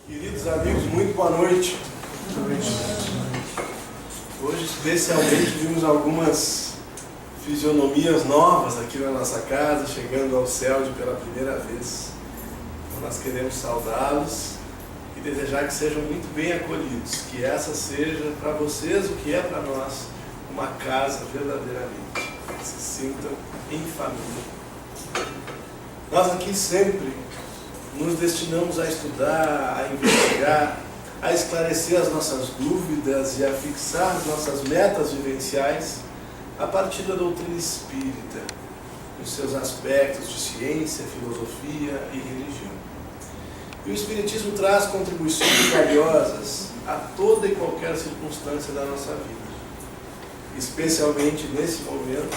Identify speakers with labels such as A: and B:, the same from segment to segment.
A: Queridos amigos, muito boa noite. Hoje, especialmente, vimos algumas fisionomias novas aqui na nossa casa, chegando ao céu pela primeira vez. Então, nós queremos saudá-los e desejar que sejam muito bem acolhidos, que essa seja para vocês o que é para nós uma casa verdadeiramente, que se sintam em família. Nós aqui sempre nos destinamos a estudar, a investigar, a esclarecer as nossas dúvidas e a fixar as nossas metas vivenciais a partir da doutrina espírita, nos seus aspectos de ciência, filosofia e religião. E o Espiritismo traz contribuições valiosas a toda e qualquer circunstância da nossa vida. Especialmente nesse momento,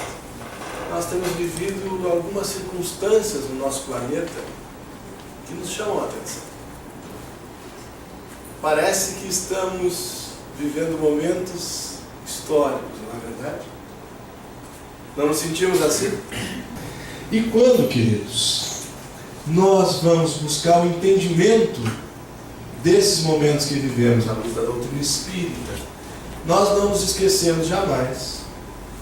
A: nós temos vivido algumas circunstâncias no nosso planeta que nos chamam a atenção. Parece que estamos vivendo momentos históricos, não é verdade? Não nos sentimos assim?
B: E quando, queridos, nós vamos buscar o entendimento desses momentos que vivemos à luz da doutrina espírita, nós não nos esquecemos jamais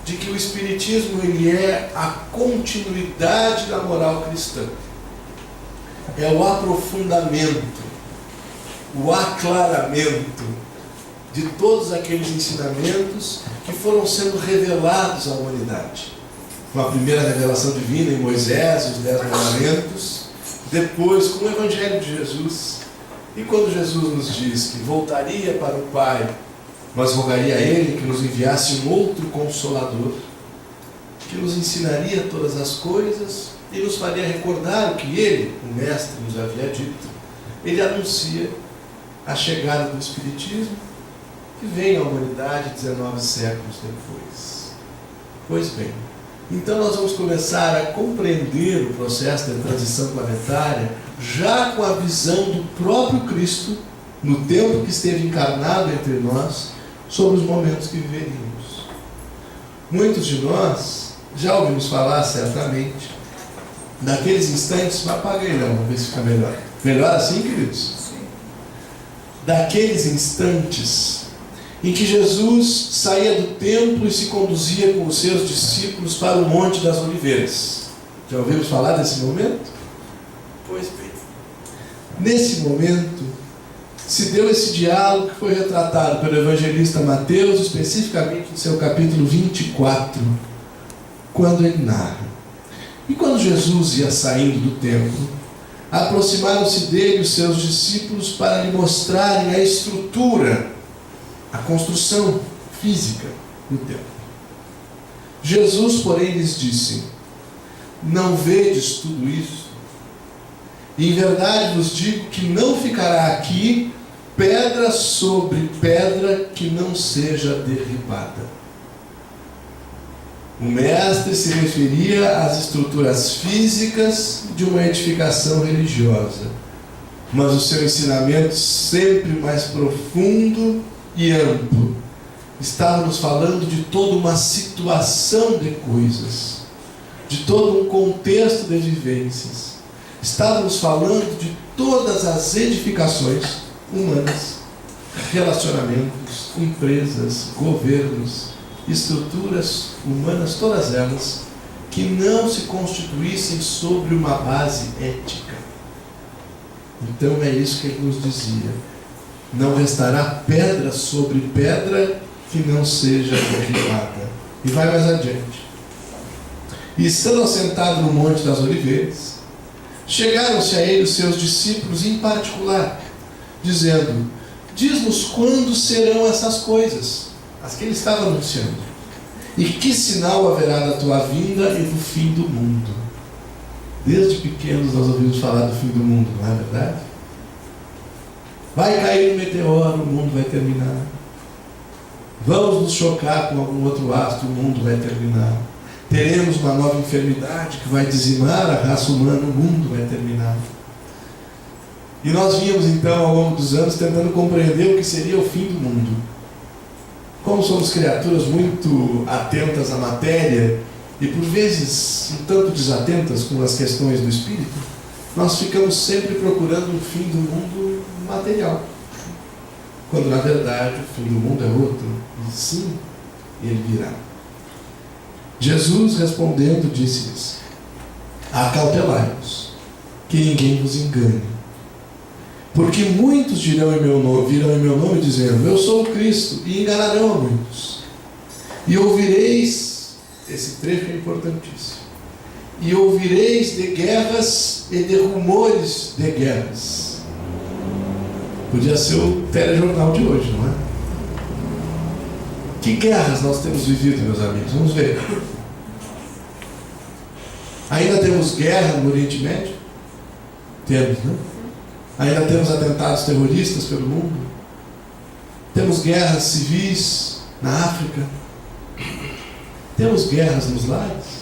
B: de que o Espiritismo ele é a continuidade da moral cristã. É o aprofundamento, o aclaramento de todos aqueles ensinamentos que foram sendo revelados à humanidade. Com a primeira revelação divina em Moisés, os 10 mandamentos, depois com o Evangelho de Jesus. E quando Jesus nos diz que voltaria para o Pai, mas rogaria a Ele que nos enviasse um outro Consolador, que nos ensinaria todas as coisas e nos faria recordar o que Ele, o Mestre, nos havia dito, Ele anuncia a chegada do Espiritismo, que vem à humanidade 19 séculos depois. Pois bem, então nós vamos começar a compreender o processo da transição planetária já com a visão do próprio Cristo, no tempo que esteve encarnado entre nós, sobre os momentos que viveríamos. Muitos de nós já ouvimos falar, certamente, daqueles instantes, apaga aí, não, vamos ver se fica melhor. Melhor assim, queridos? Sim. Daqueles instantes em que Jesus saía do templo e se conduzia com os seus discípulos para o Monte das Oliveiras. Já ouvimos falar desse momento?
A: Pois bem.
B: Nesse momento, se deu esse diálogo que foi retratado pelo evangelista Mateus, especificamente no seu capítulo 24, quando ele narra. E quando Jesus ia saindo do templo, aproximaram-se dele os seus discípulos para lhe mostrarem a estrutura, a construção física do templo. Jesus, porém, lhes disse: não vedes tudo isso? E em verdade vos digo que não ficará aqui pedra sobre pedra que não seja derribada. O mestre se referia às estruturas físicas de uma edificação religiosa, mas o seu ensinamento, sempre mais profundo e amplo, estava nos falando de toda uma situação de coisas, de todo um contexto de vivências. Estávamos falando de todas as edificações humanas, relacionamentos, empresas, governos, estruturas humanas, todas elas, que não se constituíssem sobre uma base ética. Então é isso que ele nos dizia: não restará pedra sobre pedra que não seja derribada. E vai mais adiante. E estando assentado no Monte das Oliveiras, chegaram-se a ele os seus discípulos em particular, dizendo: diz-nos quando serão essas coisas, as que ele estava anunciando, e que sinal haverá da tua vinda e do fim do mundo. Desde pequenos nós ouvimos falar do fim do mundo, não é verdade? Vai cair um meteoro, o mundo vai terminar. Vamos nos chocar com algum outro astro, o mundo vai terminar. Teremos uma nova enfermidade que vai dizimar a raça humana, o mundo vai terminar. E nós vínhamos então ao longo dos anos tentando compreender o que seria o fim do mundo. Como somos criaturas muito atentas à matéria e por vezes um tanto desatentas com as questões do espírito, nós ficamos sempre procurando um fim do mundo material. material. Quando na verdade o fim do mundo é outro. E sim, ele virá. Jesus respondendo disse-lhes: acautelai-vos, que ninguém vos engane. Porque muitos virão em meu nome dizendo: eu sou o Cristo, e enganarão a muitos. E ouvireis, esse trecho é importantíssimo, e ouvireis de guerras e de rumores de guerras. Podia ser o telejornal de hoje, não é? Que guerras nós temos vivido, meus amigos? Vamos ver. Ainda temos guerra no Oriente Médio? Temos, né? Ainda temos atentados terroristas pelo mundo? Temos guerras civis na África? Temos guerras nos lares?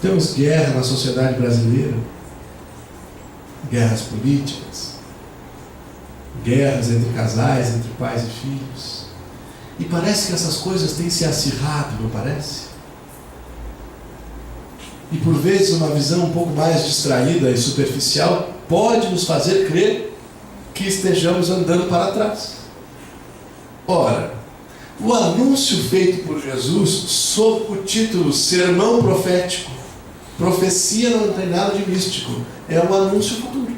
B: Temos guerra na sociedade brasileira? Guerras políticas? Guerras entre casais, entre pais e filhos? E parece que essas coisas têm se acirrado, não parece? E por vezes uma visão um pouco mais distraída e superficial pode nos fazer crer que estejamos andando para trás. Ora, o anúncio feito por Jesus sob o título Sermão Profético, profecia não tem nada de místico, é um anúncio futuro.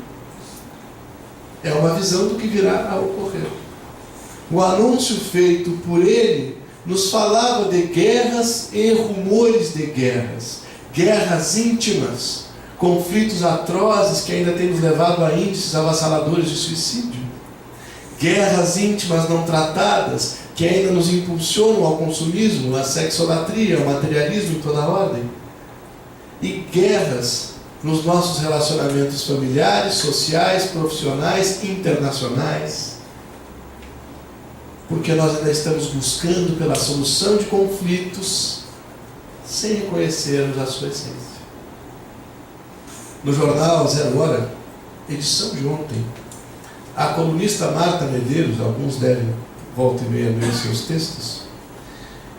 B: É uma visão do que virá a ocorrer. O anúncio feito por ele nos falava de guerras e rumores de guerras. Guerras íntimas, conflitos atrozes que ainda têm nos levado a índices avassaladores de suicídio. Guerras íntimas não tratadas que ainda nos impulsionam ao consumismo, à sexolatria, ao materialismo em toda a ordem. E guerras nos nossos relacionamentos familiares, sociais, profissionais, internacionais. Porque nós ainda estamos buscando pela solução de conflitos sem reconhecermos a sua essência. No jornal Zero Hora, edição de ontem, a colunista Marta Medeiros, alguns devem volta e meia ler seus textos,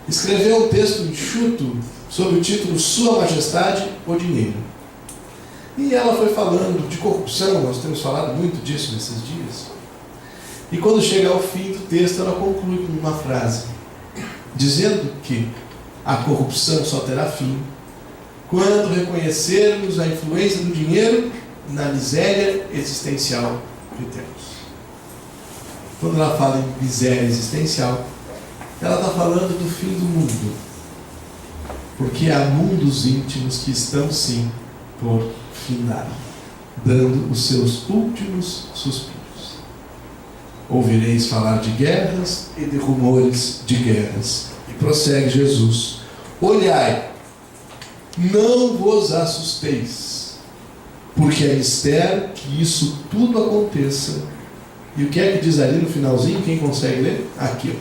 B: escreveu um texto enxuto sob o título Sua Majestade, o Dinheiro. E ela foi falando de corrupção, nós temos falado muito disso nesses dias. E quando chega ao fim do texto, ela conclui com uma frase, dizendo que a corrupção só terá fim quando reconhecermos a influência do dinheiro na miséria existencial que temos. Quando ela fala em miséria existencial, ela está falando do fim do mundo. Porque há mundos íntimos que estão sim por findar, dando os seus últimos suspiros. Ouvireis falar de guerras e de rumores de guerras. E prossegue Jesus: olhai, não vos assusteis, porque é mistério que isso tudo aconteça. E o que é que diz ali no finalzinho? Quem consegue ler? Aqui, ó.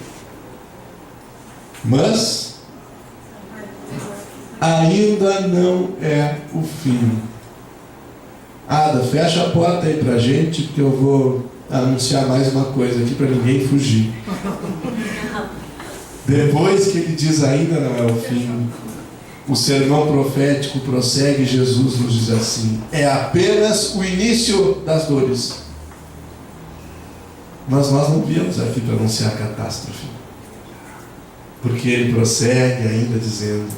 B: Mas ainda não é o fim. Ada, fecha a porta aí pra gente, porque eu vou anunciar mais uma coisa aqui para ninguém fugir. Depois que ele diz ainda não é o fim, o sermão profético prossegue. Jesus nos diz assim: é apenas o início das dores. Mas nós não viemos aqui para anunciar a catástrofe, porque ele prossegue ainda dizendo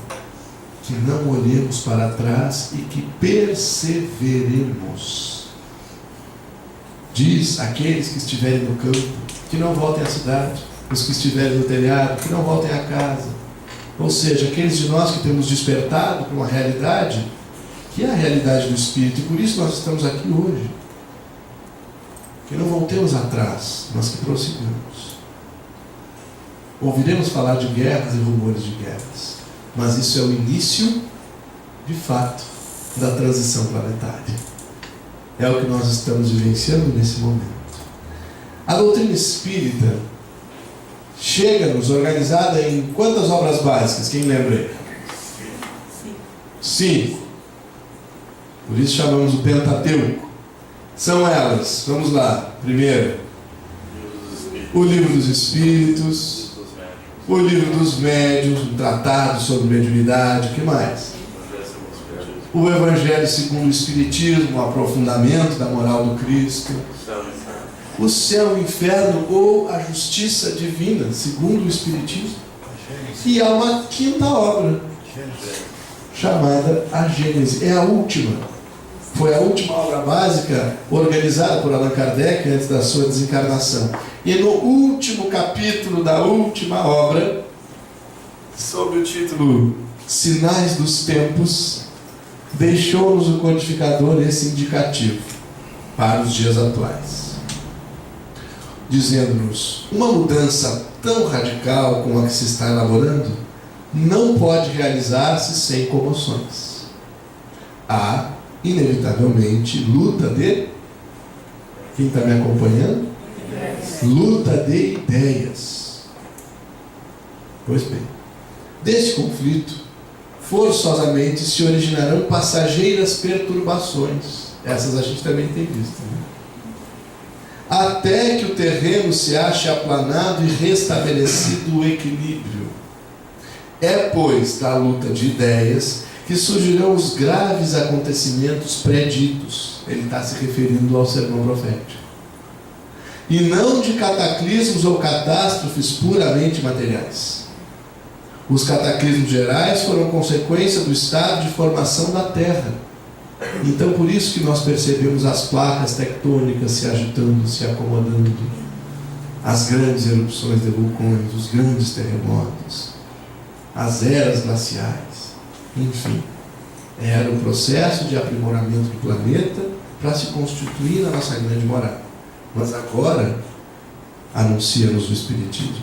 B: que não olhemos para trás e que perseveremos. Diz aqueles que estiverem no campo que não voltem à cidade, os que estiverem no telhado que não voltem à casa. Ou seja, aqueles de nós que temos despertado para uma realidade que é a realidade do Espírito, e por isso nós estamos aqui hoje. Que não voltemos atrás, mas que prossigamos. Ouviremos falar de guerras e rumores de guerras, mas isso é o início, de fato, da transição planetária. É o que nós estamos vivenciando nesse momento. A doutrina espírita chega-nos organizada em quantas obras básicas? Quem lembra aí? 5. Por isso chamamos o Pentateuco. São elas, vamos lá. Primeiro, o Livro dos Espíritos, o Livro dos Médiuns, um tratado sobre mediunidade. O que mais? o Evangelho segundo o Espiritismo, o aprofundamento da moral do Cristo, o céu e o inferno ou a justiça divina, segundo o Espiritismo. E há uma quinta obra, chamada a Gênese. É a última. Foi a última obra básica organizada por Allan Kardec antes da sua desencarnação. E no último capítulo da última obra, sob o título Sinais dos Tempos, deixou-nos o codificador esse indicativo para os dias atuais, dizendo-nos: uma mudança tão radical como a que se está elaborando não pode realizar-se sem comoções. Há, inevitavelmente, luta de... Quem está me acompanhando? Luta de ideias. Pois bem, deste conflito, forçosamente se originarão passageiras perturbações. Essas a gente também tem visto, né? Até que o terreno se ache aplanado e restabelecido o equilíbrio. É, pois, da luta de ideias que surgirão os graves acontecimentos preditos. Ele está se referindo ao sermão profético. E não de cataclismos ou catástrofes puramente materiais. Os cataclismos gerais foram consequência do estado de formação da Terra. Então, por isso que nós percebemos as placas tectônicas se agitando, se acomodando, as grandes erupções de vulcões, os grandes terremotos, as eras glaciais, enfim. Era o processo de aprimoramento do planeta para se constituir na nossa grande morada. Mas agora, anuncia-nos o Espiritismo,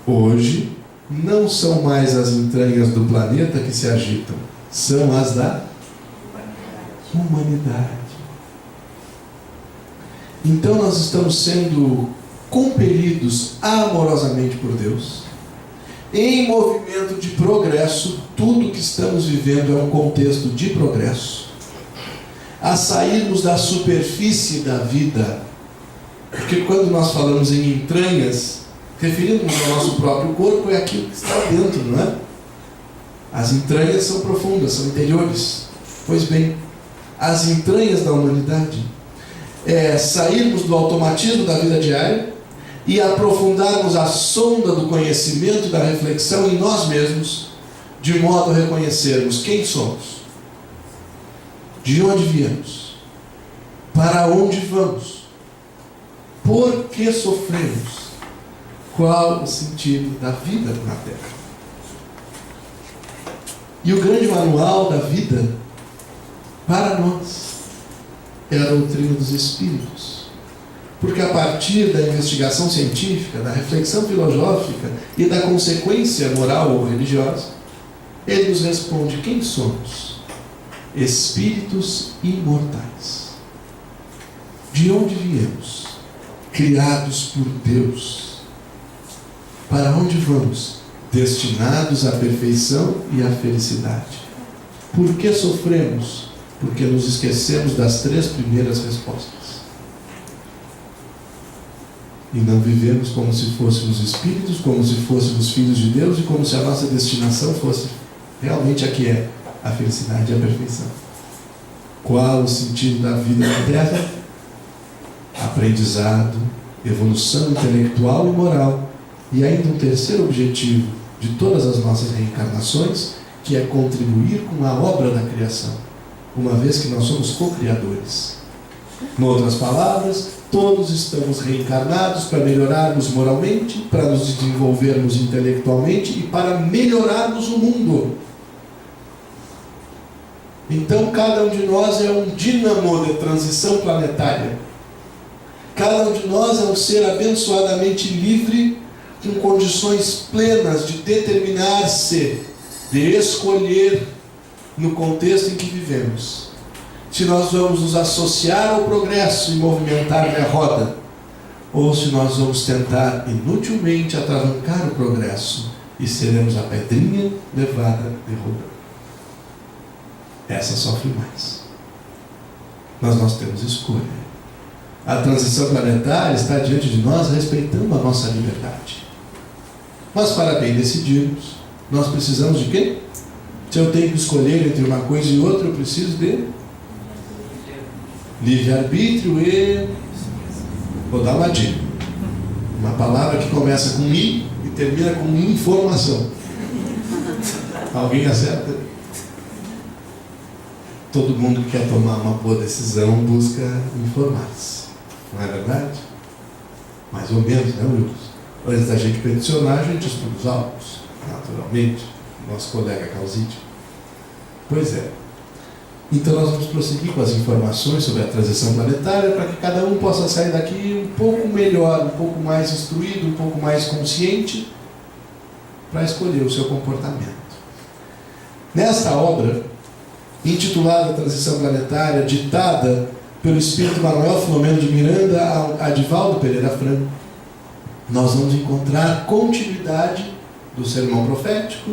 B: hoje não são mais as entranhas do planeta que se agitam, são as da humanidade. Então nós estamos sendo compelidos amorosamente por Deus, em movimento de progresso. Tudo que estamos vivendo é um contexto de progresso, a sairmos da superfície da vida, porque quando nós falamos em entranhas, referimos ao nosso próprio corpo, é aquilo que está dentro, não é? As entranhas são profundas, são interiores. Pois bem, as entranhas da humanidade é sairmos do automatismo da vida diária e aprofundarmos a sonda do conhecimento, da reflexão em nós mesmos, de modo a reconhecermos quem somos, de onde viemos, para onde vamos, por que sofremos, qual o sentido da vida na Terra. E o grande manual da vida para nós é a doutrina dos Espíritos, porque a partir da investigação científica, da reflexão filosófica e da consequência moral ou religiosa, ele nos responde quem somos: espíritos imortais. De onde viemos? Criados por Deus. Para onde vamos? Destinados à perfeição e à felicidade. Por que sofremos? Porque nos esquecemos das 3 primeiras respostas. E não vivemos como se fôssemos espíritos, como se fôssemos filhos de Deus e como se a nossa destinação fosse realmente a que é a felicidade e a perfeição. Qual o sentido da vida na Terra? Aprendizado, evolução intelectual e moral, e ainda um terceiro objetivo de todas as nossas reencarnações, que é contribuir com a obra da criação, uma vez que nós somos co-criadores. Em outras palavras, todos estamos reencarnados para melhorarmos moralmente, para nos desenvolvermos intelectualmente e para melhorarmos o mundo. Então cada um de nós é um dínamo de transição planetária. Cada um de nós é um ser abençoadamente livre, com condições plenas de determinar-se, de escolher no contexto em que vivemos, se nós vamos nos associar ao progresso e movimentar a roda, ou se nós vamos tentar inutilmente atravancar o progresso e seremos a pedrinha levada de roda. Essa sofre mais. Mas nós temos escolha. A transição planetária está diante de nós, respeitando a nossa liberdade. Mas para bem decidirmos, nós precisamos de quê? Se eu tenho que escolher entre uma coisa e outra, eu preciso de livre-arbítrio e... Vou dar uma dica. Uma palavra que começa com I e termina com informação. Alguém acerta? Todo mundo que quer tomar uma boa decisão busca informar-se. Não é verdade? Mais ou menos, né, Wilson? Antes da gente peticionar, a gente estuda os autos, naturalmente. Nosso colega Calzite. Pois é. Então nós vamos prosseguir com as informações sobre a transição planetária para que cada um possa sair daqui um pouco melhor, um pouco mais instruído, um pouco mais consciente para escolher o seu comportamento. Nesta obra, intitulada Transição Planetária, ditada pelo espírito Manuel Filomeno de Miranda a Adivaldo Pereira Franco, nós vamos encontrar continuidade do sermão profético,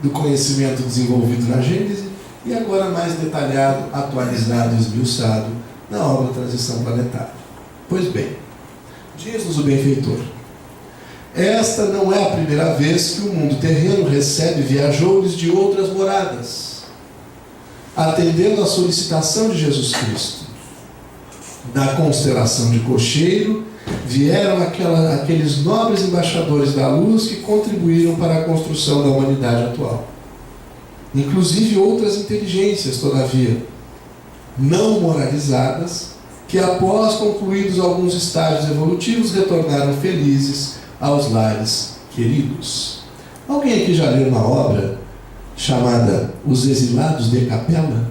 B: do conhecimento desenvolvido na Gênese e agora mais detalhado, atualizado e esmiuçado na obra Transição Planetária. Pois bem, diz-nos o benfeitor: esta não é a primeira vez que o mundo terreno recebe viajores de outras moradas, atendendo à solicitação de Jesus Cristo. Da constelação de Cocheiro vieram aqueles nobres embaixadores da luz que contribuíram para a construção da humanidade atual. Inclusive outras inteligências, todavia, não moralizadas, que após concluídos alguns estágios evolutivos retornaram felizes aos lares queridos. Alguém aqui já leu uma obra chamada Os Exilados de Capela?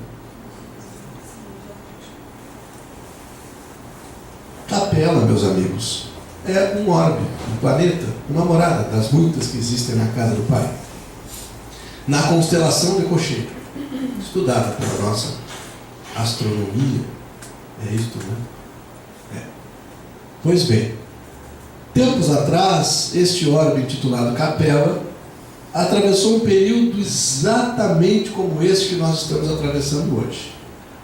B: Capela, meus amigos, é um orbe, um planeta, uma morada das muitas que existem na casa do Pai. Na constelação de Cocheiro, estudada pela nossa astronomia, é isto, né? Pois bem, tempos atrás, este orbe intitulado Capela atravessou um período exatamente como este que nós estamos atravessando hoje.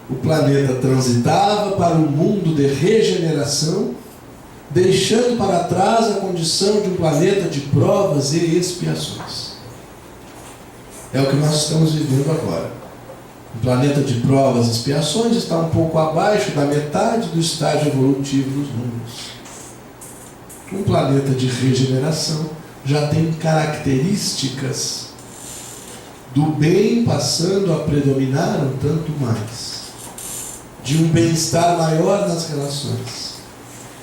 B: O planeta transitava para um mundo de regeneração, deixando para trás a condição de um planeta de provas e expiações. É o que nós estamos vivendo agora. O planeta de provas e expiações está um pouco abaixo da metade do estágio evolutivo dos mundos. Um planeta de regeneração já tem características do bem passando a predominar um tanto mais, de um bem-estar maior nas relações.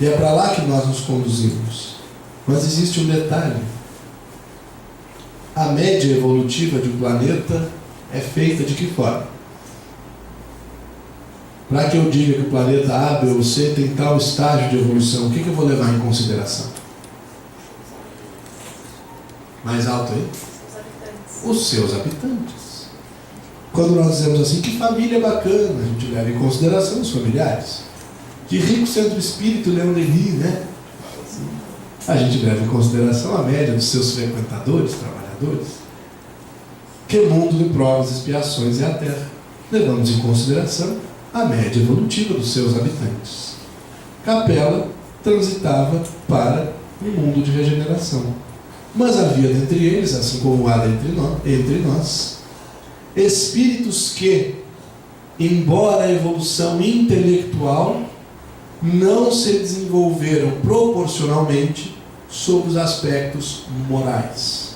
B: E é para lá que nós nos conduzimos. Mas existe um detalhe. A média evolutiva de um planeta é feita de que forma? Para que eu diga que o planeta A, B ou C tem tal estágio de evolução, o que eu vou levar em consideração? Mais alto aí? Os seus habitantes. Quando nós dizemos assim, que família bacana, a gente leva em consideração os familiares. Que rico centro espírito Leon Denis, né? A gente leva em consideração a média dos seus frequentadores, trabalhadores. Que mundo de provas e expiações é a Terra. Levamos em consideração a média evolutiva dos seus habitantes. Capela transitava para um mundo de regeneração. Mas havia dentre eles, assim como há entre nós, espíritos que, embora a evolução intelectual, não se desenvolveram proporcionalmente sob os aspectos morais.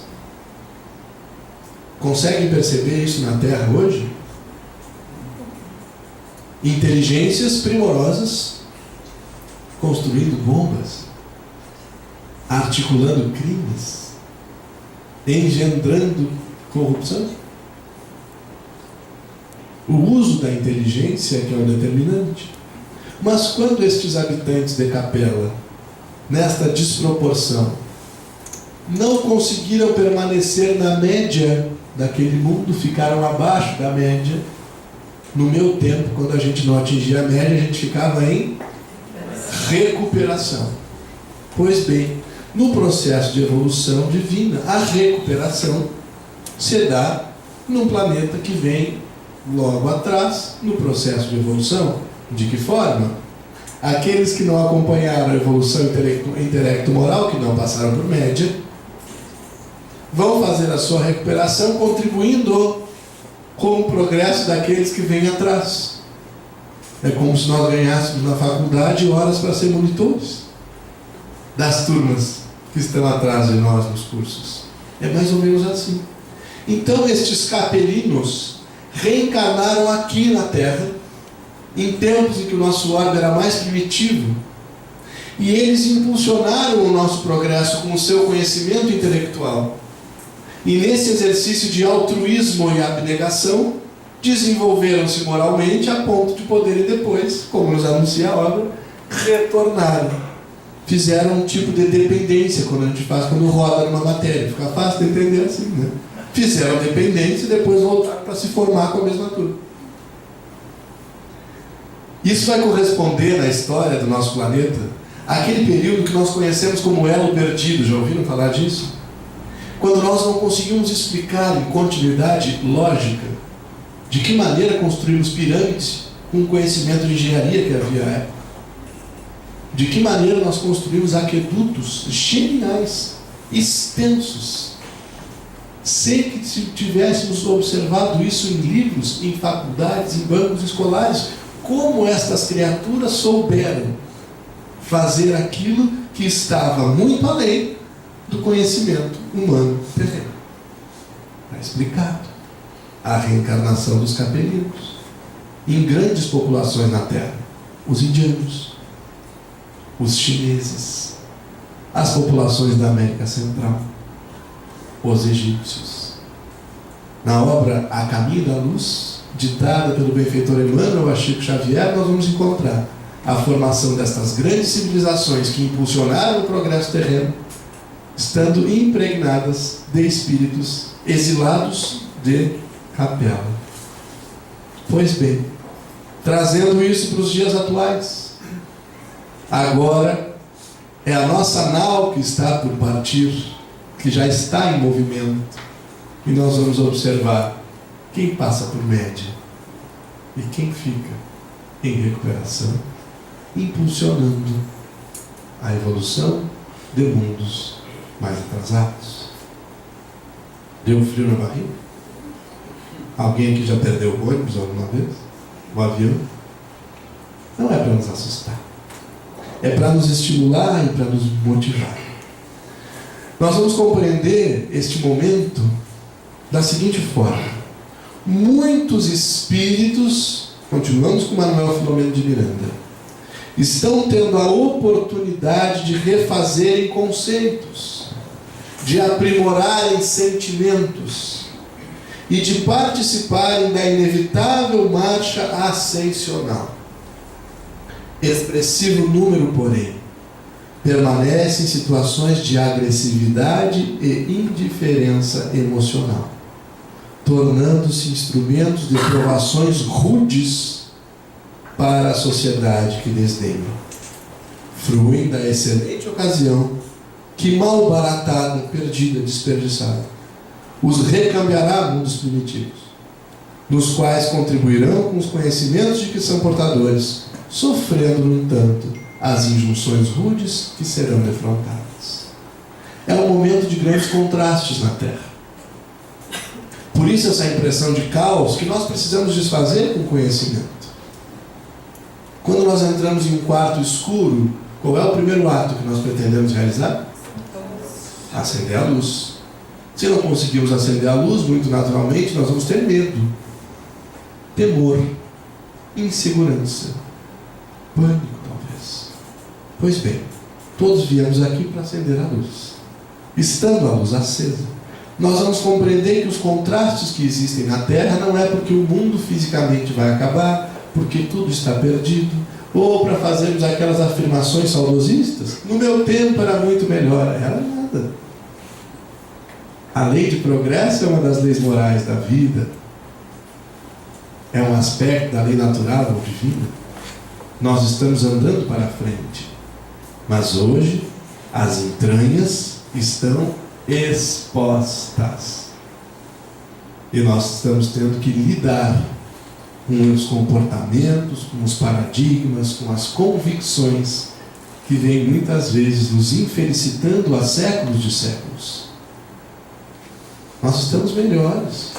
B: Conseguem perceber isso na Terra hoje? Inteligências primorosas construindo bombas, articulando crimes, engendrando corrupção. O uso da inteligência que é o determinante. Mas quando estes habitantes de Capela, nesta desproporção, não conseguiram permanecer na média daquele mundo, ficaram abaixo da média. No meu tempo, quando a gente não atingia a média, a gente ficava em recuperação. Pois bem, no processo de evolução divina, a recuperação se dá num planeta que vem logo atrás, no processo de evolução. De que forma? Aqueles que não acompanharam a evolução intelecto-moral, que não passaram por média, vão fazer a sua recuperação contribuindo com o progresso daqueles que vêm atrás. É como se nós ganhássemos na faculdade horas para ser monitores das turmas que estão atrás de nós nos cursos. É mais ou menos assim. Então estes capelinos reencarnaram aqui na Terra, em tempos em que o nosso orbe era mais primitivo, e eles impulsionaram o nosso progresso com o seu conhecimento intelectual. E nesse exercício de altruísmo e abnegação, desenvolveram-se moralmente a ponto de poderem depois, como nos anuncia a obra, retornar. Fizeram um tipo de dependência, quando roda numa matéria. Fica fácil de entender assim, né? Fizeram dependência e depois voltaram para se formar com a mesma turma. Isso vai corresponder na história do nosso planeta àquele período que nós conhecemos como elo perdido. Já ouviram falar disso? Quando nós não conseguimos explicar em continuidade lógica de que maneira construímos pirâmides com o conhecimento de engenharia que havia à época. De que maneira nós construímos aquedutos geniais, extensos, sem que tivéssemos observado isso em livros, em faculdades, em bancos escolares. Como estas criaturas souberam fazer aquilo que estava muito além do conhecimento humano terreno. Está explicado. A reencarnação dos capelinos em grandes populações na Terra. Os indianos, os chineses, as populações da América Central, os egípcios. Na obra A Caminho da Luz, ditada pelo benfeitor Emmanuel a Chico Xavier, nós vamos encontrar a formação destas grandes civilizações que impulsionaram o progresso terreno, estando impregnadas de espíritos exilados de capela. Pois bem, trazendo isso para os dias atuais, agora é a nossa nau que está por partir, que já está em movimento, e nós vamos observar quem passa por média e quem fica em recuperação, impulsionando a evolução de mundos mais atrasados. Deu frio na barriga? Alguém aqui já perdeu o ônibus alguma vez? O avião? Não é para nos assustar. É para nos estimular e para nos motivar. Nós vamos compreender este momento da seguinte forma. Muitos espíritos, continuamos com Manuel Filomeno de Miranda, estão tendo a oportunidade de refazerem conceitos, de aprimorarem sentimentos e de participarem da inevitável marcha ascensional. Expressivo número, porém, permanece em situações de agressividade e indiferença emocional, tornando-se instrumentos de provações rudes para a sociedade que desdenha. Fruem da excelente ocasião que, mal baratada, perdida, desperdiçada, os recambiará a mundos primitivos, nos quais contribuirão com os conhecimentos de que são portadores, sofrendo, no entanto, as injunções rudes que serão defrontadas. É um momento de grandes contrastes na Terra. Por isso essa impressão de caos que nós precisamos desfazer com conhecimento. Quando nós entramos em um quarto escuro, qual é o primeiro ato que nós pretendemos realizar? Acender a luz. Se não conseguirmos acender a luz, muito naturalmente, nós vamos ter medo, temor, insegurança, pânico, talvez. Pois bem, todos viemos aqui para acender a luz. Estando a luz acesa, nós vamos compreender que os contrastes que existem na Terra não é porque o mundo fisicamente vai acabar, porque tudo está perdido, ou para fazermos aquelas afirmações saudosistas. No meu tempo era muito melhor. Era nada. A lei de progresso é uma das leis morais da vida. É um aspecto da lei natural ou divina. Nós estamos andando para frente. Mas hoje, as entranhas estão expostas. E nós estamos tendo que lidar com os comportamentos, com os paradigmas, com as convicções que vêm muitas vezes nos infelicitando há séculos de séculos. Nós estamos melhores.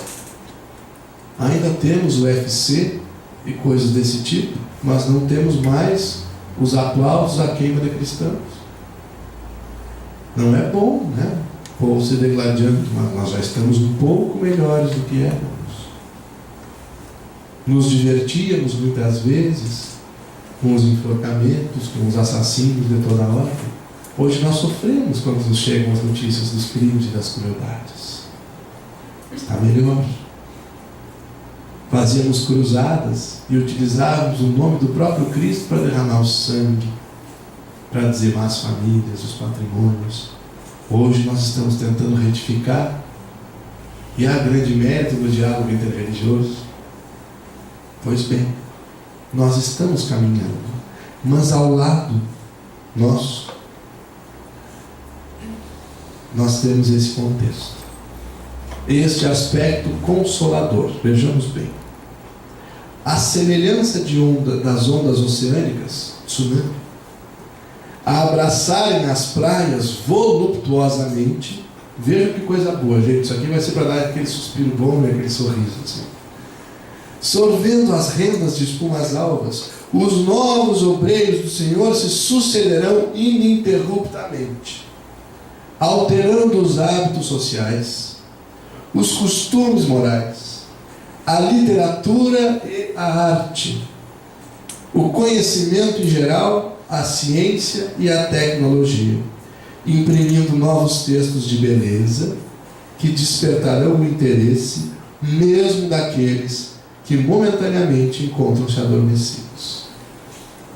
B: Ainda temos o UFC e coisas desse tipo, mas não temos mais os aplausos à queima de cristãos. Não é bom, né? O povo se degladiando, mas nós já estamos um pouco melhores do que éramos. Nos divertíamos muitas vezes com os enforcamentos, com os assassinos de toda a ordem. Hoje nós sofremos quando nos chegam as notícias dos crimes e das crueldades. Está melhor. Fazíamos cruzadas e utilizávamos o nome do próprio Cristo para derramar o sangue, para dizimar as famílias, os patrimônios. Hoje nós estamos tentando retificar, e há grande mérito no diálogo interreligioso. Pois bem, nós estamos caminhando, mas ao lado nosso, nós temos esse contexto, este aspecto consolador. Vejamos bem. A semelhança das ondas oceânicas, tsunami, a abraçarem as praias voluptuosamente. Veja que coisa boa, gente. Isso aqui vai ser para dar aquele suspiro bom e aquele sorriso assim. Sorvendo as rendas de espumas alvas, os novos obreiros do Senhor se sucederão ininterruptamente, alterando os hábitos sociais, os costumes morais, a literatura e a arte, o conhecimento em geral, a ciência e a tecnologia, imprimindo novos textos de beleza que despertarão o interesse mesmo daqueles que momentaneamente encontram-se adormecidos.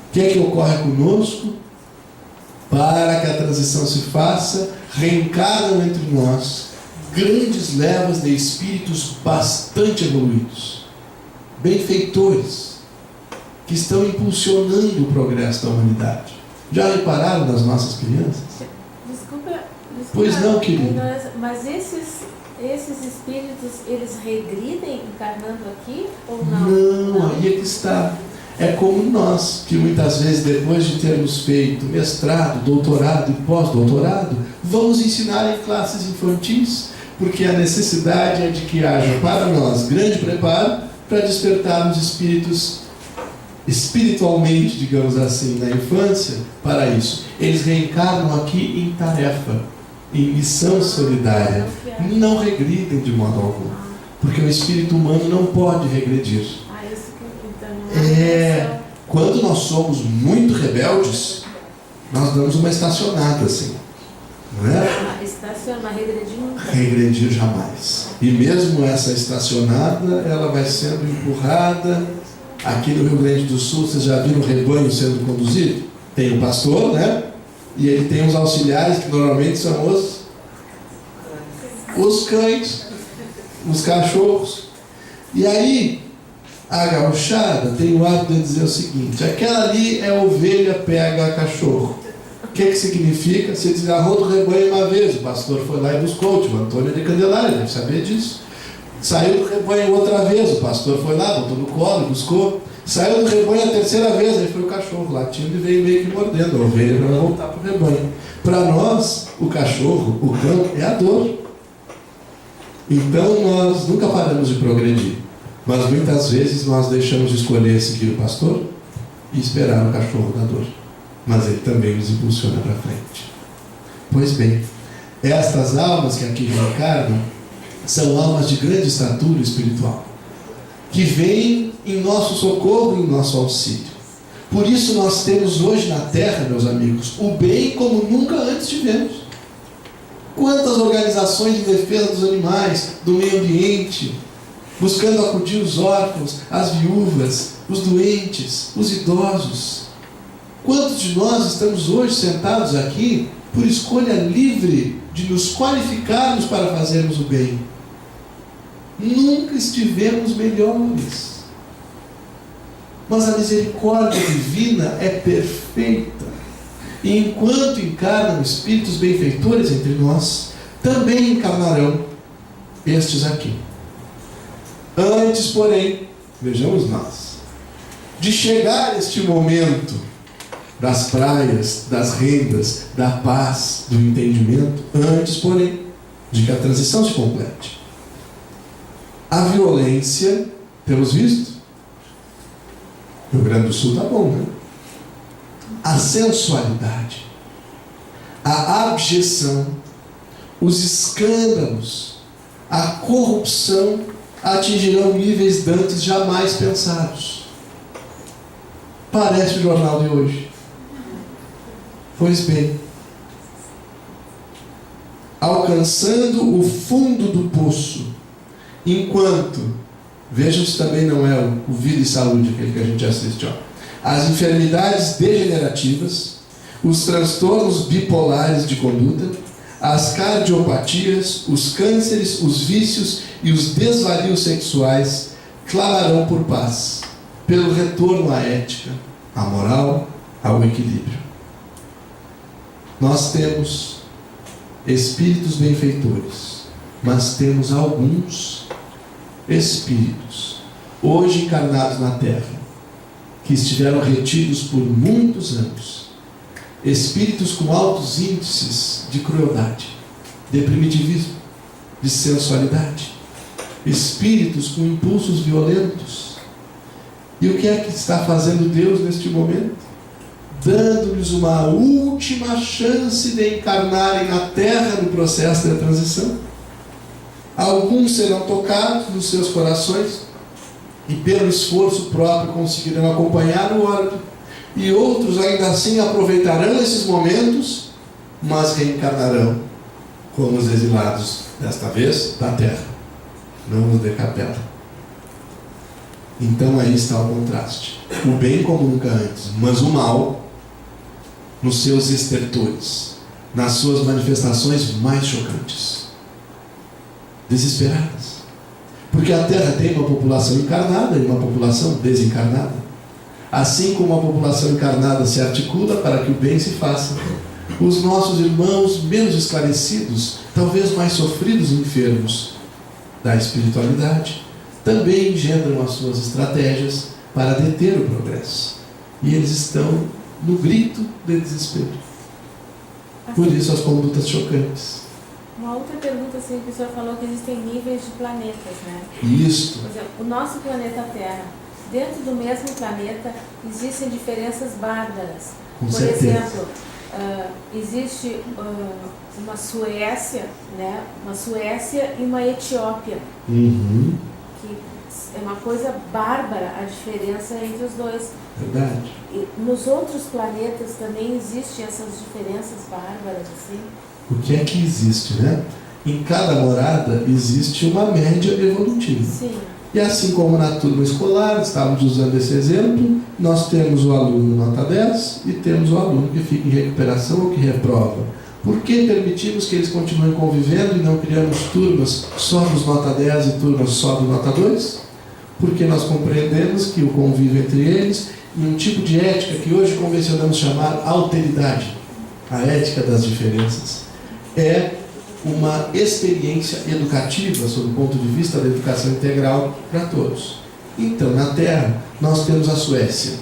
B: O que é que ocorre conosco? Para que a transição se faça, reencarnam entre nós grandes levas de espíritos bastante evoluídos, benfeitores, que estão impulsionando o progresso da humanidade. Já repararam nas nossas crianças?
C: Desculpa,
B: Pois não, querido.
C: Mas esses espíritos, eles regridem encarnando aqui ou não?
B: Não, aí é que está. É como nós, que muitas vezes, depois de termos feito mestrado, doutorado e pós-doutorado, vamos ensinar em classes infantis, porque a necessidade é de que haja para nós grande preparo para despertarmos espíritos espiritualmente, digamos assim, na infância, para isso. Eles reencarnam aqui em tarefa, em missão solidária. Não regridem de modo algum, porque o espírito humano não pode regredir. Quando nós somos muito rebeldes, nós damos uma estacionada assim, não é?
C: Estacionar, regredir nunca.
B: Regredir jamais. E mesmo essa estacionada, ela vai sendo empurrada. Aqui no Rio Grande do Sul, vocês já viram o rebanho sendo conduzido? Tem o pastor, né? E ele tem os auxiliares, que normalmente são os cães, os cachorros. E aí, a gauchada tem o hábito de dizer o seguinte: aquela ali é ovelha, pega cachorro. O que significa? Se desgarrou do rebanho uma vez, o pastor foi lá e buscou, o Antônio de Candelária deve saber disso. Saiu do rebanho outra vez, o pastor foi lá, botou no colo, buscou. Saiu do rebanho a terceira vez, aí foi o cachorro latindo e veio meio que mordendo a ovelha para voltar para o rebanho. Para nós, o cachorro, o cão, é a dor. Então nós nunca paramos de progredir, mas muitas vezes nós deixamos de escolher seguir o pastor e esperar o cachorro da dor, mas ele também nos impulsiona para frente. Pois bem, estas almas que aqui reencarnam são almas de grande estatura espiritual, que vêm em nosso socorro e em nosso auxílio. Por isso nós temos hoje na Terra, meus amigos, o bem como nunca antes tivemos. Quantas organizações de defesa dos animais, do meio ambiente, buscando acudir os órfãos, as viúvas, os doentes, os idosos. Quantos de nós estamos hoje sentados aqui por escolha livre de nos qualificarmos para fazermos o bem? Nunca estivemos melhores. Mas a misericórdia divina é perfeita. E enquanto encarnam espíritos benfeitores entre nós, também encarnarão estes aqui. Antes, porém, vejamos nós, de chegar este momento das praias, das rendas, da paz, do entendimento, antes, porém, de que a transição se complete, A violência, temos visto? Rio Grande do Sul tá bom, né? A sensualidade, a abjeção, os escândalos, a corrupção atingirão níveis dantes jamais pensados. Parece o jornal de hoje. Pois bem, alcançando o fundo do poço, enquanto, vejam se também não é o Vida e Saúde, aquele que a gente assiste, as enfermidades degenerativas, os transtornos bipolares de conduta, as cardiopatias, os cânceres, os vícios e os desvarios sexuais clamarão por paz, pelo retorno à ética, à moral, ao equilíbrio. Nós temos espíritos benfeitores, mas temos alguns espíritos, hoje encarnados na Terra, que estiveram retidos por muitos anos, espíritos com altos índices de crueldade, de primitivismo, de sensualidade, espíritos com impulsos violentos. E o que é que está fazendo Deus neste momento? Dando-lhes uma última chance de encarnarem na Terra no processo da transição. Alguns serão tocados nos seus corações e pelo esforço próprio conseguirão acompanhar o órbito, e outros ainda assim aproveitarão esses momentos, mas reencarnarão como os exilados, desta vez da Terra, não os de capela. Então aí está o contraste. O bem como nunca antes, mas o mal nos seus estertores, nas suas manifestações mais chocantes, desesperadas. Porque a Terra tem uma população encarnada e uma população desencarnada. Assim como a população encarnada se articula para que o bem se faça, os nossos irmãos menos esclarecidos, talvez mais sofridos e enfermos da espiritualidade, também engendram as suas estratégias para deter o progresso. E eles estão no grito de desespero. Por isso as condutas chocantes.
C: Uma outra pergunta, assim, que o senhor falou que existem níveis de planetas, né?
B: Isto.
C: Por exemplo, o nosso planeta Terra, dentro do mesmo planeta, existem diferenças bárbaras.
B: Com
C: Por
B: certeza.
C: exemplo, existe uma Suécia, né? Uma Suécia e uma Etiópia.
B: Uhum.
C: Que é uma coisa bárbara a diferença entre os dois.
B: Verdade.
C: E nos outros planetas também existem essas diferenças bárbaras, assim?
B: O que é que existe, né? Em cada morada existe uma média evolutiva.
C: Sim.
B: E assim como na turma escolar, estávamos usando esse exemplo, nós temos o aluno nota 10 e temos o aluno que fica em recuperação ou que reprova. Por que permitimos que eles continuem convivendo e não criamos turmas só dos nota 10 e turmas só do nota 2? Porque nós compreendemos que o convívio entre eles e um tipo de ética que hoje convencionamos chamar alteridade, a ética das diferenças, é uma experiência educativa sob o ponto de vista da educação integral para todos. Então, na Terra, nós temos a Suécia.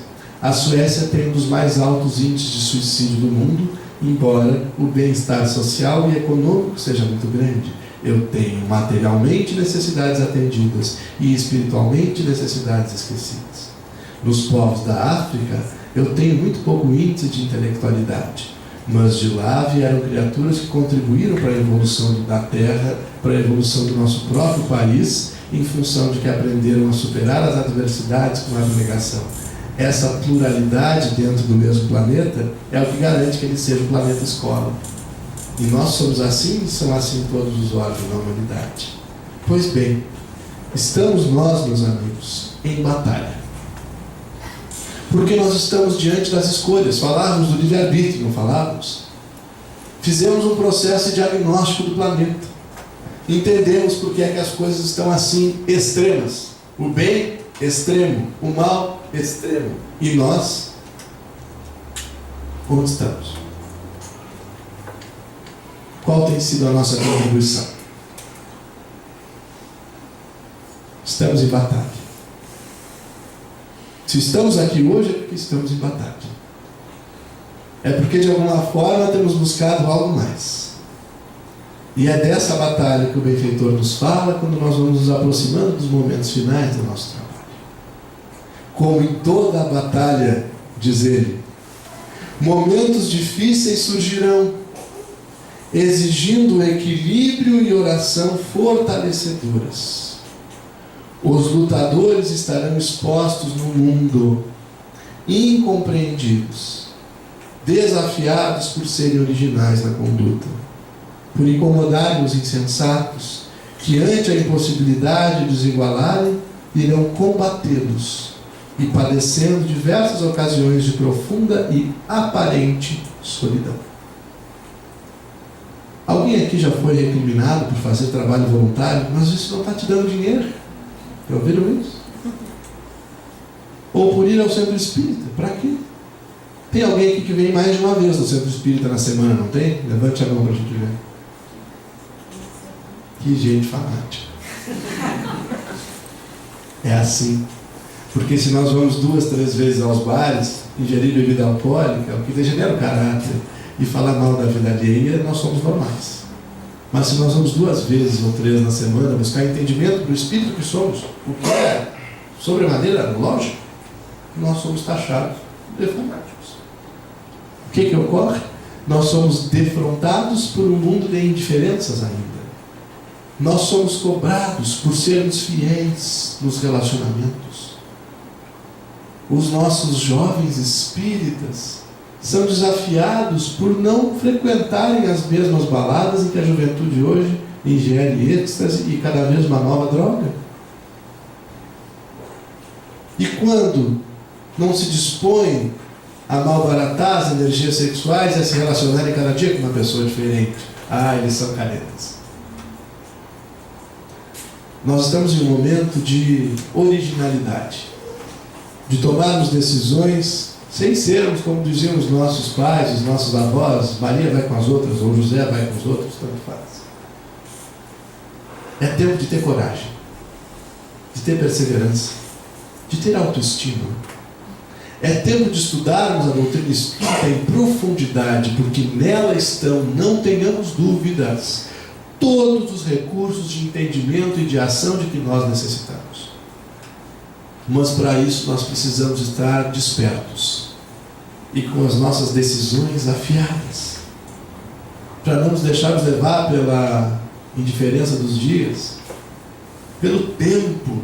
B: A Suécia tem um dos mais altos índices de suicídio do mundo, embora o bem-estar social e econômico seja muito grande. Eu tenho materialmente necessidades atendidas e espiritualmente necessidades esquecidas. Nos povos da África, eu tenho muito pouco índice de intelectualidade, mas de lá vieram criaturas que contribuíram para a evolução da Terra, para a evolução do nosso próprio país, em função de que aprenderam a superar as adversidades com a abnegação. Essa pluralidade dentro do mesmo planeta é o que garante que ele seja um planeta escola. E nós somos assim, e são assim todos os órgãos da humanidade. Pois bem, estamos nós, meus amigos, em batalha. Porque nós estamos diante das escolhas. Falávamos do livre-arbítrio, não falávamos? Fizemos um processo de diagnóstico do planeta. Entendemos por que é que as coisas estão assim, extremas. O bem, extremo. O mal, extremo. E nós, onde estamos? Qual tem sido a nossa contribuição? Estamos em batalha. Se estamos aqui hoje é porque estamos em batalha. É porque de alguma forma temos buscado algo mais. E é dessa batalha que o benfeitor nos fala quando nós vamos nos aproximando dos momentos finais do nosso trabalho. Como em toda a batalha, diz ele, momentos difíceis surgirão, exigindo equilíbrio e oração fortalecedoras. Os lutadores estarão expostos no mundo, incompreendidos, desafiados por serem originais na conduta, por incomodarem os insensatos, que ante a impossibilidade de os igualarem, irão combatê-los e padecendo diversas ocasiões de profunda e aparente solidão. Alguém aqui já foi recriminado por fazer trabalho voluntário? Mas isso não está te dando dinheiro. Já ouviram isso? Ou por ir ao centro espírita? Para quê? Tem alguém aqui que vem mais de uma vez no centro espírita na semana, não tem? Levante a mão para a gente ver. Que gente fanática. É assim. Porque se nós vamos 2, 3 vezes aos bares, ingerir bebida alcoólica, o que degenera o caráter, e falar mal da vida alheia, nós somos normais. Mas se nós vamos 2 vezes ou 3 na semana buscar entendimento do espírito que somos, o que é sobremaneira lógico, nós somos taxados de fanáticos. O que ocorre? Nós somos defrontados por um mundo de indiferenças ainda. Nós somos cobrados por sermos fiéis nos relacionamentos. Os nossos jovens espíritas são desafiados por não frequentarem as mesmas baladas em que a juventude hoje ingere êxtase e cada vez uma nova droga. E quando não se dispõem a malbaratar as energias sexuais e a se relacionarem cada dia com uma pessoa diferente, eles são caretas. Nós estamos em um momento de originalidade, de tomarmos decisões sem sermos, como diziam os nossos pais, os nossos avós, Maria vai com as outras, ou José vai com os outros, tanto faz. É tempo de ter coragem, de ter perseverança, de ter autoestima. É tempo de estudarmos a doutrina espírita em profundidade, porque nela estão, não tenhamos dúvidas, todos os recursos de entendimento e de ação de que nós necessitamos. Mas para isso nós precisamos estar despertos e com as nossas decisões afiadas, para não nos deixarmos levar pela indiferença dos dias, pelo tempo,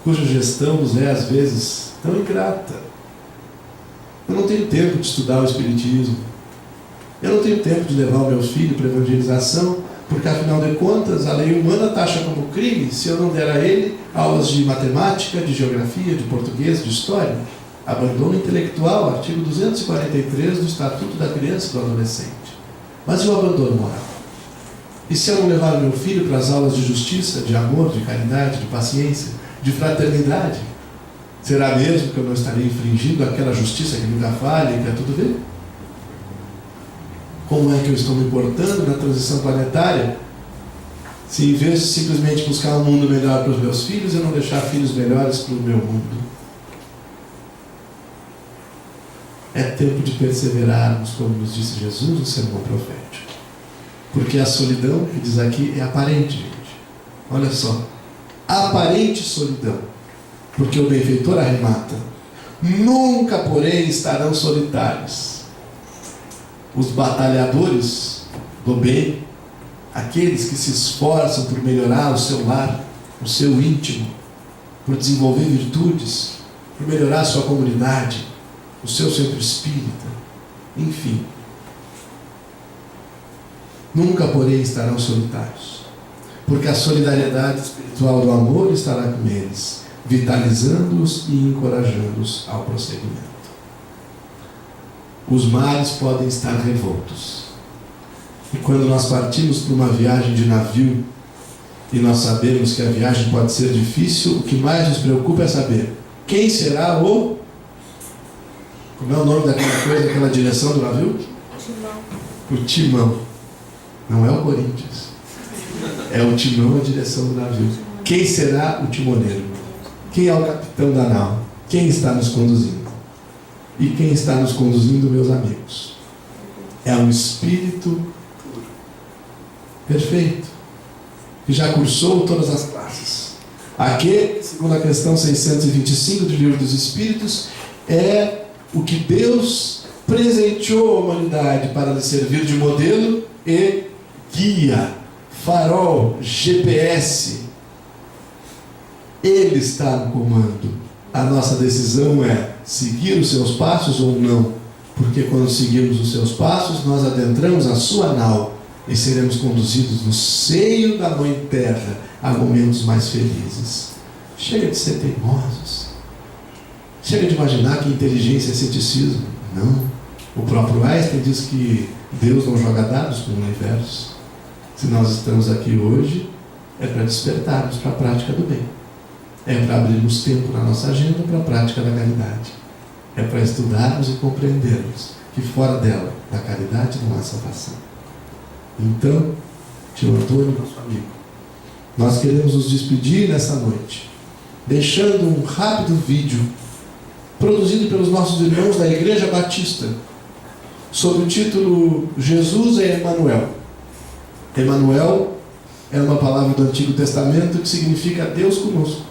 B: cuja gestão nos é às vezes tão ingrata. Eu não tenho tempo de estudar o Espiritismo, eu não tenho tempo de levar o meu filho para a evangelização, porque afinal de contas a lei humana taxa como crime se eu não der a ele aulas de matemática, de geografia, de português, de história. Abandono intelectual, artigo 243 do Estatuto da Criança e do Adolescente. Mas e o abandono moral? E se eu não levar o meu filho para as aulas de justiça, de amor, de caridade, de paciência, de fraternidade? Será mesmo que eu não estarei infringindo aquela justiça que nunca falha e que é tudo ver? Como é que eu estou me portando na transição planetária, se em vez de simplesmente buscar um mundo melhor para os meus filhos, eu não deixar filhos melhores para o meu mundo? É tempo de perseverarmos, como nos disse Jesus no sermão profético. Porque a solidão, que diz aqui, é aparente, gente. Olha só. Aparente solidão. Porque o benfeitor arremata: nunca, porém, estarão solitários os batalhadores do bem, aqueles que se esforçam por melhorar o seu lar, o seu íntimo, por desenvolver virtudes, por melhorar a sua comunidade, o seu centro espírita, enfim. Nunca, porém, estarão solitários, porque a solidariedade espiritual do amor estará com eles, vitalizando-os e encorajando-os ao prosseguimento. Os mares podem estar revoltos, e quando nós partimos para uma viagem de navio, e nós sabemos que a viagem pode ser difícil, o que mais nos preocupa é saber quem será o... Como é o nome daquela coisa, daquela direção do navio?
C: Timão.
B: O timão. Não é o Corinthians. É o timão, a direção do navio. Quem será o timoneiro? Quem é o capitão da nau? Quem está nos conduzindo? E quem está nos conduzindo, meus amigos? É um espírito perfeito, que já cursou todas as classes. Aquele, segundo a questão 625 do Livro dos Espíritos, é o que Deus presenteou à humanidade para lhe servir de modelo e guia, farol, GPS. Ele está no comando. A nossa decisão é seguir os seus passos ou não, porque quando seguimos os seus passos, nós adentramos a sua nau e seremos conduzidos no seio da Mãe Terra a momentos mais felizes. Chega de ser teimosos. Chega de imaginar que inteligência é ceticismo. Não. O próprio Einstein diz que Deus não joga dados com o universo. Se nós estamos aqui hoje, é para despertarmos para a prática do bem. É para abrirmos tempo na nossa agenda para a prática da caridade. É para estudarmos e compreendermos que fora dela, da caridade, não há salvação. Então, tio Antônio, nosso amigo, nós queremos nos despedir nessa noite, deixando um rápido vídeo produzido pelos nossos irmãos da Igreja Batista, sob o título Jesus é Emanuel. Emanuel é uma palavra do Antigo Testamento que significa Deus conosco.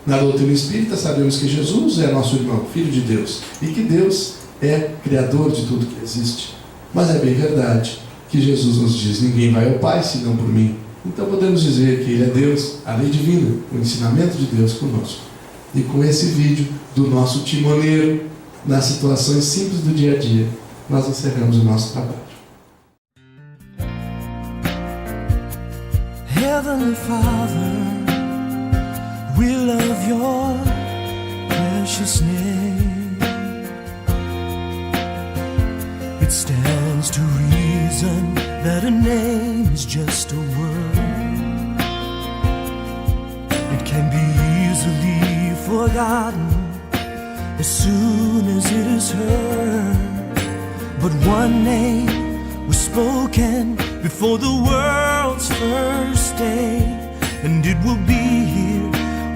B: Na doutrina espírita sabemos que Jesus é nosso irmão, Filho de Deus, e que Deus é Criador de tudo que existe. Mas é bem verdade que Jesus nos diz: ninguém vai ao Pai senão por mim. Então podemos dizer que Ele é Deus, a lei divina, o ensinamento de Deus conosco. E com esse vídeo do nosso timoneiro, nas situações simples do dia a dia, nós encerramos o nosso trabalho.
D: Heavenly Father, we love your precious name. It stands to reason that a name is just a word. It can be easily forgotten as soon as it is heard. But one name was spoken before the world's first day, and it will be here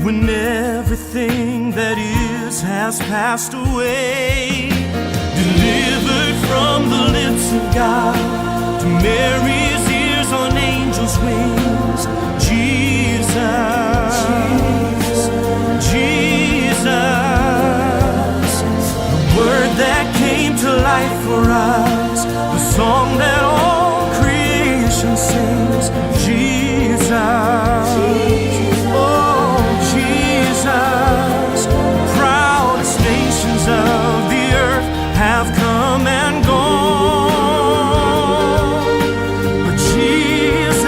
D: when everything that is has passed away. Delivered from the lips of God to Mary's ears on angels' wings, Jesus, Jesus, the word that came to life for us, the song that all creation sings, Jesus. Of the earth have come and gone, but Jesus,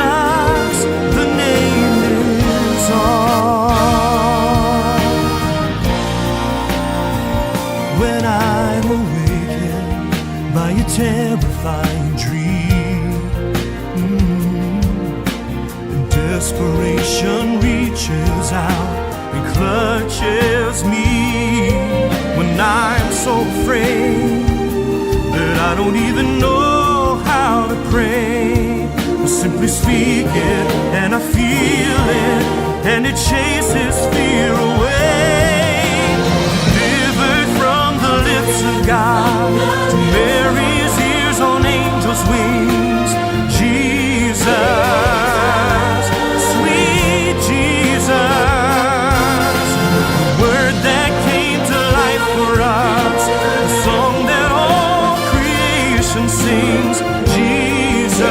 D: the name lives on. When I'm awakened by a terrifying dream, and desperation reaches out and clutches me, when I'm so afraid that I don't even know how to pray, I simply speak it and I feel it, and it chases fear away. Delivered from the lips of God to Mary's ears on angels' wings, Jesus, sweet Jesus, the word that came to life for us, the song that all creation sings, Jesus,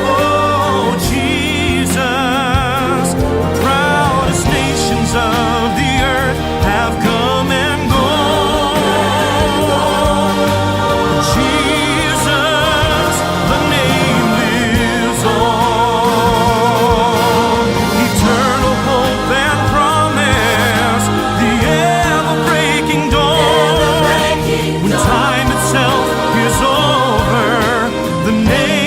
D: oh Jesus, the proudest nations of the earth have come and gone, Jesus, the name lives on, eternal hope and promise, the ever-breaking dawn, when time itself is over, the name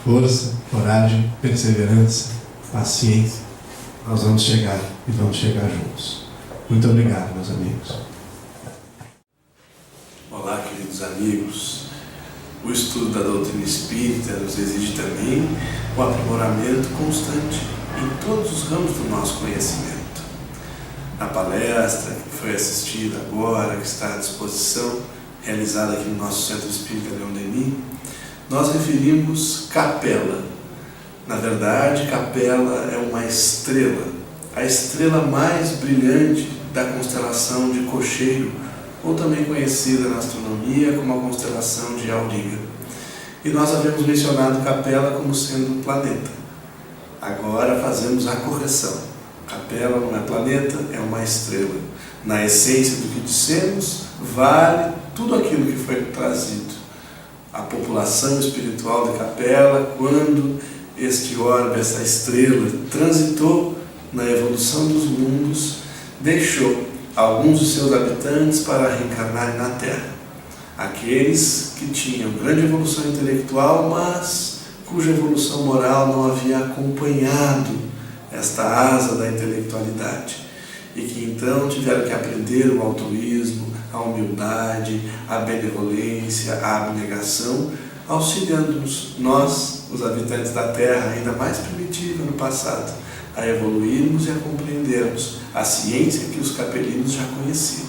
B: força, coragem, perseverança, paciência. Nós vamos chegar e vamos chegar juntos. Muito obrigado, meus amigos.
A: Olá, queridos amigos. O estudo da doutrina espírita nos exige também o aprimoramento constante em todos os ramos do nosso conhecimento. Na palestra que foi assistida agora, que está à disposição, realizada aqui no nosso Centro Espírita Leon Denis, nós referimos Capela. Na verdade, Capela é uma estrela, a estrela mais brilhante da constelação de Cocheiro, ou também conhecida na astronomia como a constelação de Auriga. E nós havíamos mencionado Capela como sendo um planeta. Agora fazemos a correção. Capela não é planeta, é uma estrela. Na essência do que dissemos, vale tudo aquilo que foi trazido. A população espiritual de Capela, quando este orbe, essa estrela, transitou na evolução dos mundos, deixou alguns dos seus habitantes para reencarnarem na Terra. Aqueles que tinham grande evolução intelectual, mas cuja evolução moral não havia acompanhado esta asa da intelectualidade. E que então tiveram que aprender o altruísmo, a humildade, a benevolência, a abnegação, auxiliando-nos, nós, os habitantes da Terra, ainda mais primitiva no passado, a evoluirmos e a compreendermos a ciência que os capelinos já conheciam.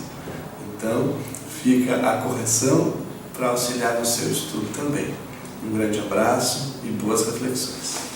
A: Então, fica a correção para auxiliar no seu estudo também. Um grande abraço e boas reflexões.